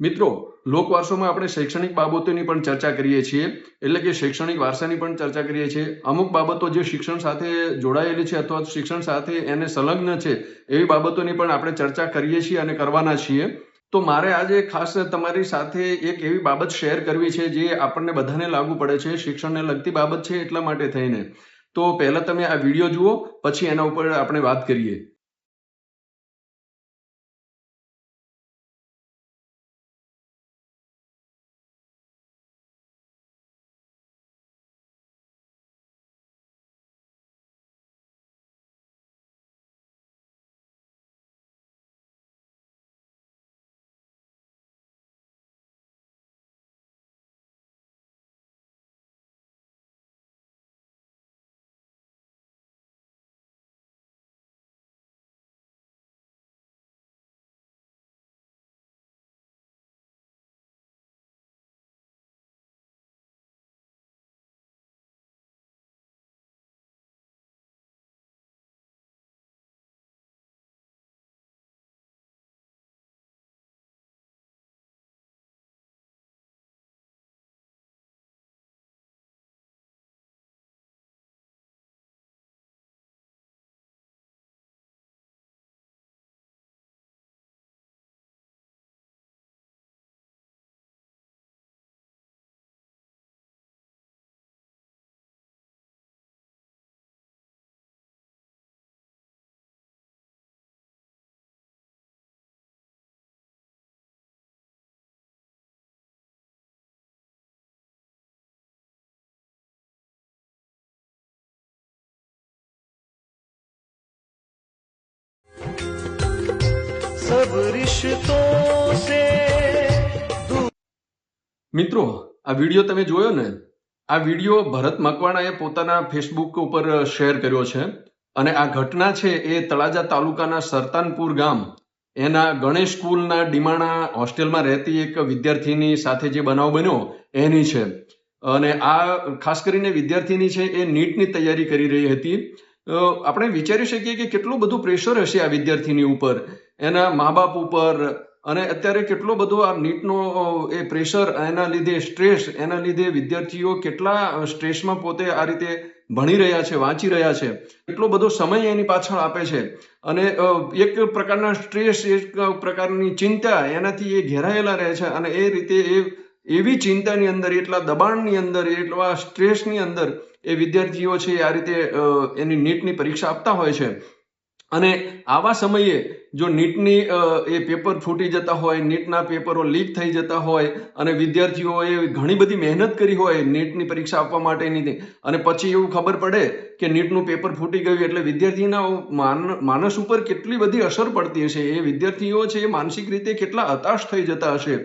મિત્રો, લોકવારસોમાં આપણે શૈક્ષણિક બાબતોની પણ ચર્ચા કરીએ છીએ, એટલે કે શૈક્ષણિક વારસાની પણ ચર્ચા કરીએ છીએ. અમુક બાબતો જે શિક્ષણ સાથે જોડાયેલી છે અથવા શિક્ષણ સાથે એને સંલગ્ન છે, એવી બાબતોની પણ આપણે ચર્ચા કરીએ છીએ અને કરવાના છીએ. તો મારે આજે ખાસ તમારી સાથે એક એવી બાબત શેર કરવી છે જે આપણને બધાને લાગુ પડે છે, શિક્ષણને લગતી બાબત છે એટલા માટે થઈને. તો પહેલા તમે આ વિડીયો જુઓ, પછી એના ઉપર આપણે વાત કરીએ. सब रिश्तों से મિત્રો, આ વિડીયો તમે જોયો ને? આ વિડીયો ભરત મકવાણાએ પોતાના ફેસબુક ઉપર શેર કર્યો છે. અને આ ઘટના છે એ તળાજા તાલુકાના સરતાનપુર ગામ એના ગણેશ સ્કૂલના ડીમાણા હોસ્ટેલમાં રહેતી એક વિદ્યાર્થીની સાથે જે બનાવ બન્યો એની છે. અને આ ખાસ કરીને વિદ્યાર્થીની છે એ નીટની તૈયારી કરી રહી હતી. આપણે વિચારી શકીએ કે કેટલું બધું પ્રેશર હશે આ વિદ્યાર્થીની ઉપર, એના મા બાપ ઉપર. અને અત્યારે કેટલો બધો આ નીટનો એ પ્રેશર, એના લીધે સ્ટ્રેસ, એના લીધે વિદ્યાર્થીઓ કેટલા સ્ટ્રેસમાં પોતે આ રીતે ભણી રહ્યા છે, વાંચી રહ્યા છે, એટલો બધો સમય એની પાછળ આપે છે. અને એક પ્રકારના સ્ટ્રેસ, એક પ્રકારની ચિંતા, એનાથી એ ઘેરાયેલા રહે છે. અને એ રીતે એવી ચિંતાની અંદર, એટલા દબાણની અંદર, એટલા સ્ટ્રેસની અંદર એ વિદ્યાર્થીઓ છે આ રીતે એની નીટની પરીક્ષા આપતા હોય છે. અને આવા સમયે જો નીટની એ પેપર ફૂટી જતા હોય, નીટના પેપરો લીક થઈ જતા હોય, અને વિદ્યાર્થીઓએ ઘણી બધી મહેનત કરી હોય નીટની પરીક્ષા આપવા માટેની, અને પછી એવું ખબર પડે કે નીટનું પેપર ફૂટી ગયું, એટલે વિદ્યાર્થીના માનસ ઉપર કેટલી બધી અસર પડતી હશે. એ વિદ્યાર્થીઓ છે એ માનસિક રીતે કેટલા હતાશ થઈ જતા હશે.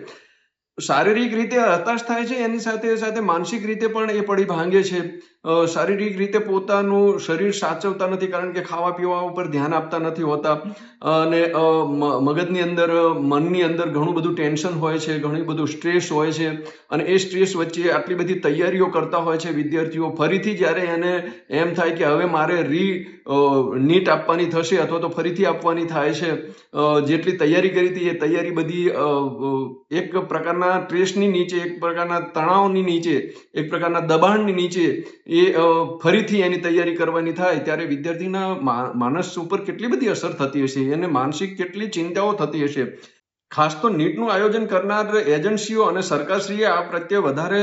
શારીરિક રીતે હતાશ થાય છે, એની સાથે સાથે માનસિક રીતે પણ એ પડી ભાંગે છે. શારીરિક રીતે પોતાનું શરીર સાચવતા નથી, કારણ કે ખાવા પીવા ઉપર ધ્યાન આપતા નથી હોતા. અને મગજની અંદર, મનની અંદર ઘણું બધું ટેન્શન હોય છે, ઘણું બધું સ્ટ્રેસ હોય છે. અને એ સ્ટ્રેસ વચ્ચે આટલી બધી તૈયારીઓ કરતા હોય છે વિદ્યાર્થીઓ. ફરીથી જ્યારે એને એમ થાય કે હવે મારે નીટ આપવાની થશે, અથવા તો ફરીથી આપવાની થાય છે, જેટલી તૈયારી કરી હતી એ તૈયારી બધી એક પ્રકારના સ્ટ્રેસની નીચે, એક પ્રકારના તણાવની નીચે, એક પ્રકારના દબાણની નીચે એ ફરીથી એની તૈયારી કરવાની થાય, ત્યારે વિદ્યાર્થીના માનસ ઉપર કેટલી બધી અસર થતી હશે, એને માનસિક કેટલી ચિંતાઓ થતી હશે. ખાસ તો નીટનું આયોજન કરનાર એજન્સીઓ અને સરકારશ્રીએ આ પ્રત્યે વધારે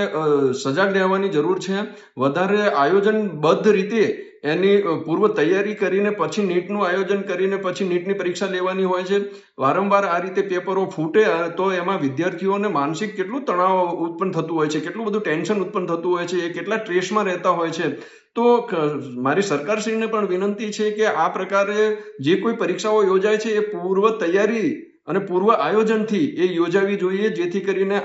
સજાગ રહેવાની જરૂર છે. વધારે આયોજનબદ્ધ રીતે એની પૂર્વ તૈયારી કરીને પછી નીટનું આયોજન કરીને પછી નીટની પરીક્ષા લેવાની હોય છે. વારંવાર આ રીતે પેપરો ફૂટે તો એમાં વિદ્યાર્થીઓને માનસિક કેટલું તણાવ ઉત્પન્ન થતું હોય છે, કેટલું બધું ટેન્શન ઉત્પન્ન થતું હોય છે, એ કેટલા સ્ટ્રેસમાં રહેતા હોય છે. તો મારી સરકારશ્રીને પણ વિનંતી છે કે આ પ્રકારે જે કોઈ પરીક્ષાઓ યોજાય છે એ પૂર્વ તૈયારી અને પૂર્વ આયોજનથી એ યોજાવી જોઈએ, જેથી કરીને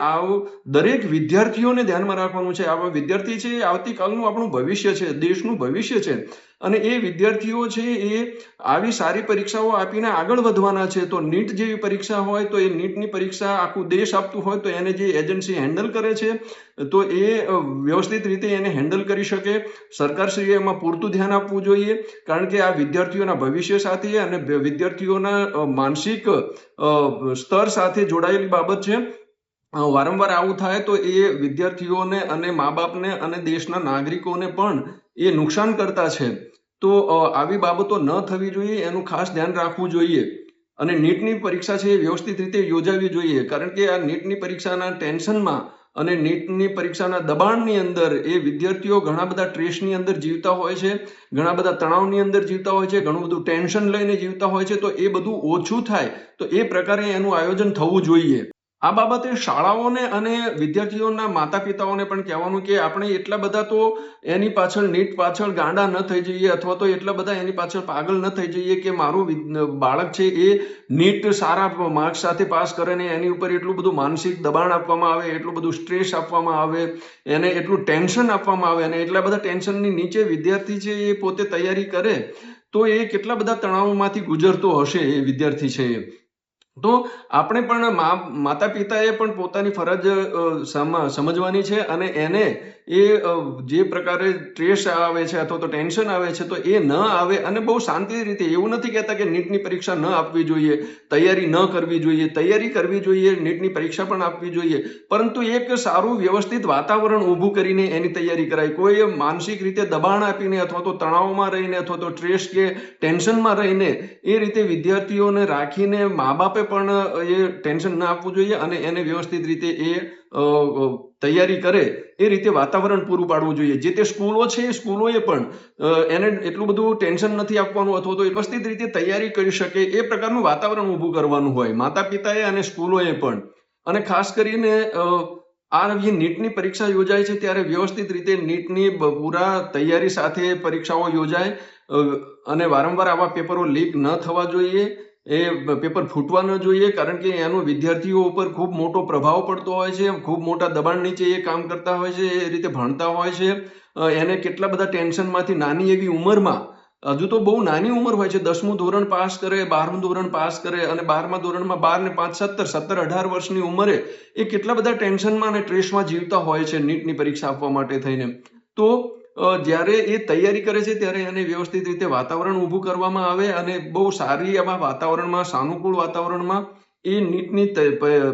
દરેક વિદ્યાર્થીઓને ધ્યાનમાં રાખવાનું છે. આવા વિદ્યાર્થી છે એ આવતીકાલનું આપણું ભવિષ્ય છે, દેશનું ભવિષ્ય છે. અને એ વિદ્યાર્થીઓ છે એ આવી સારી પરીક્ષાઓ આપીને આગળ વધવાના છે. તો નીટ જેવી પરીક્ષા હોય તો એ નીટની પરીક્ષા આખું દેશ આપતું હોય તો એને જે એજન્સી હેન્ડલ કરે છે તો એ વ્યવસ્થિત રીતે એને હેન્ડલ કરી શકે. સરકારશ્રીએ એમાં પૂરતું ધ્યાન આપવું જોઈએ, કારણ કે આ વિદ્યાર્થીઓના ભવિષ્ય સાથે અને વિદ્યાર્થીઓના માનસિક સ્તર સાથે જોડાયેલી બાબત છે. વારંવાર આવું થાય તો એ વિદ્યાર્થીઓને અને મા બાપને અને દેશના નાગરિકોને પણ એ નુકસાન કરતા છે. તો આવી બાબતો ન થવી જોઈએ, એનું ખાસ ધ્યાન રાખવું જોઈએ. અને નીટની પરીક્ષા છે એ વ્યવસ્થિત રીતે યોજાવી જોઈએ, કારણ કે આ નીટની પરીક્ષાના ટેન્શનમાં અને નીટની પરીક્ષાના દબાણની અંદર એ વિદ્યાર્થીઓ ઘણા બધા સ્ટ્રેસની અંદર જીવતા હોય છે, ઘણા બધા તણાવની અંદર જીવતા હોય છે, ઘણું બધું ટેન્શન લઈને જીવતા હોય છે. તો એ બધું ઓછું થાય તો એ પ્રકારે એનું આયોજન થવું જોઈએ. આ બાબતે શાળાઓને અને વિદ્યાર્થીઓના માતા પિતાઓને પણ કહેવાનું કે આપણે એટલા બધા તો એની પાછળ નીટ પાછળ ગાંડા ન થઈ જઈએ, અથવા તો એટલા બધા એની પાછળ પાગલ ન થઈ જઈએ કે મારું બાળક છે એ નીટ સારા માર્ક્સ સાથે પાસ કરે ને એની ઉપર એટલું બધું માનસિક દબાણ આપવામાં આવે, એટલું બધું સ્ટ્રેસ આપવામાં આવે, એને એટલું ટેન્શન આપવામાં આવે, અને એટલા બધા ટેન્શનની નીચે વિદ્યાર્થી છે એ પોતે તૈયારી કરે તો એ કેટલા બધા તણાવમાંથી ગુજરતો હશે એ વિદ્યાર્થી છે એ. તો આપણે પણ માતા પિતાએ પણ પોતાની ફરજ સમજવાની છે, અને એને એ જે પ્રકારે સ્ટ્રેસ આવે છે અથવા તો ટેન્શન આવે છે તો એ ન આવે, અને બહુ શાંતિ રીતે, એવું નથી કહેતા કે નીટની પરીક્ષા ન આપવી જોઈએ, તૈયારી ન કરવી જોઈએ, તૈયારી કરવી જોઈએ, નીટની પરીક્ષા પણ આપવી જોઈએ, પરંતુ એક સારું વ્યવસ્થિત વાતાવરણ ઊભું કરીને એની તૈયારી કરાય. કોઈ માનસિક રીતે દબાણ આપીને અથવા તો તણાવમાં રહીને અથવા તો સ્ટ્રેસ કે ટેન્શનમાં રહીને એ રીતે વિદ્યાર્થીઓને રાખીને મા બાપે પણ એ ટેન્શન ના આપવું જોઈએ, અને એને વ્યવસ્થિત રીતે એ તૈયારી કરે એ રીતે વાતાવરણ પૂરું પાડવું જોઈએ. જે તે સ્કૂલો છે એ સ્કૂલોએ પણ એને એટલું બધું ટેન્શન નથી આપવાનું, અથવા તો વ્યવસ્થિત રીતે તૈયારી કરી શકે એ પ્રકારનું વાતાવરણ ઊભું કરવાનું હોય માતા પિતાએ અને સ્કૂલોએ પણ. અને ખાસ કરીને આ જે નીટની પરીક્ષા યોજાય છે ત્યારે વ્યવસ્થિત રીતે નીટની પૂરા તૈયારી સાથે પરીક્ષાઓ યોજાય, અને વારંવાર આવા પેપરો લીક ન થવા જોઈએ, એ પેપર ફૂટવા ન જોઈએ, કારણ કે એનો વિદ્યાર્થીઓ ઉપર ખૂબ મોટો પ્રભાવ પડતો હોય છે, ખૂબ મોટા દબાણ નીચે એ કામ કરતા હોય છે, એ રીતે ભણતા હોય છે. એને કેટલા બધા ટેન્શનમાંથી નાની એવી ઉંમરમાં, હજુ તો બહુ નાની ઉંમર હોય છે, 10મું ધોરણ પાસ કરે, 12મું ધોરણ પાસ કરે, અને 12મા ધોરણમાં 12 ને 5 17 18 વર્ષની ઉંમરે એ કેટલા બધા ટેન્શનમાં અને સ્ટ્રેસમાં જીવતા હોય છે નીટની પરીક્ષા આપવા માટે થઈને. તો જ્યારે એ તૈયારી કરે છે ત્યારે એને વ્યવસ્થિત રીતે વાતાવરણ ઊભું કરવામાં આવે, અને બહુ સારી એવા વાતાવરણમાં, સાનુકૂળ વાતાવરણમાં એ નીટની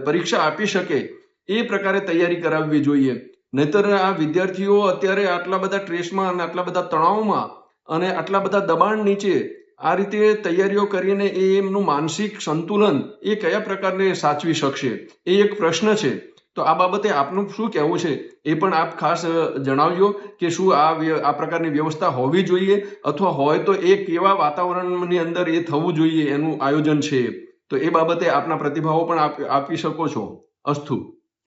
પરીક્ષા આપી શકે એ પ્રકારે તૈયારી કરાવવી જોઈએ. નહીતર આ વિદ્યાર્થીઓ અત્યારે આટલા બધા સ્ટ્રેસમાં અને આટલા બધા તણાવમાં અને આટલા બધા દબાણ નીચે આ રીતે તૈયારીઓ કરીને એ એમનું માનસિક સંતુલન એ કયા પ્રકારે સાચવી શકશે એ એક પ્રશ્ન છે. તો આ બાબતે આપનું શું કહેવું છે એ પણ આપ ખાસ જણાવજો, કે શું આ પ્રકારની વ્યવસ્થા હોવી જોઈએ, અથવા હોય તો એ કેવા વાતાવરણની અંદર એ થવું જોઈએ એનું આયોજન છે. તો એ બાબતે આપના પ્રતિભાવો પણ આપી શકો છો. અસ્તુ.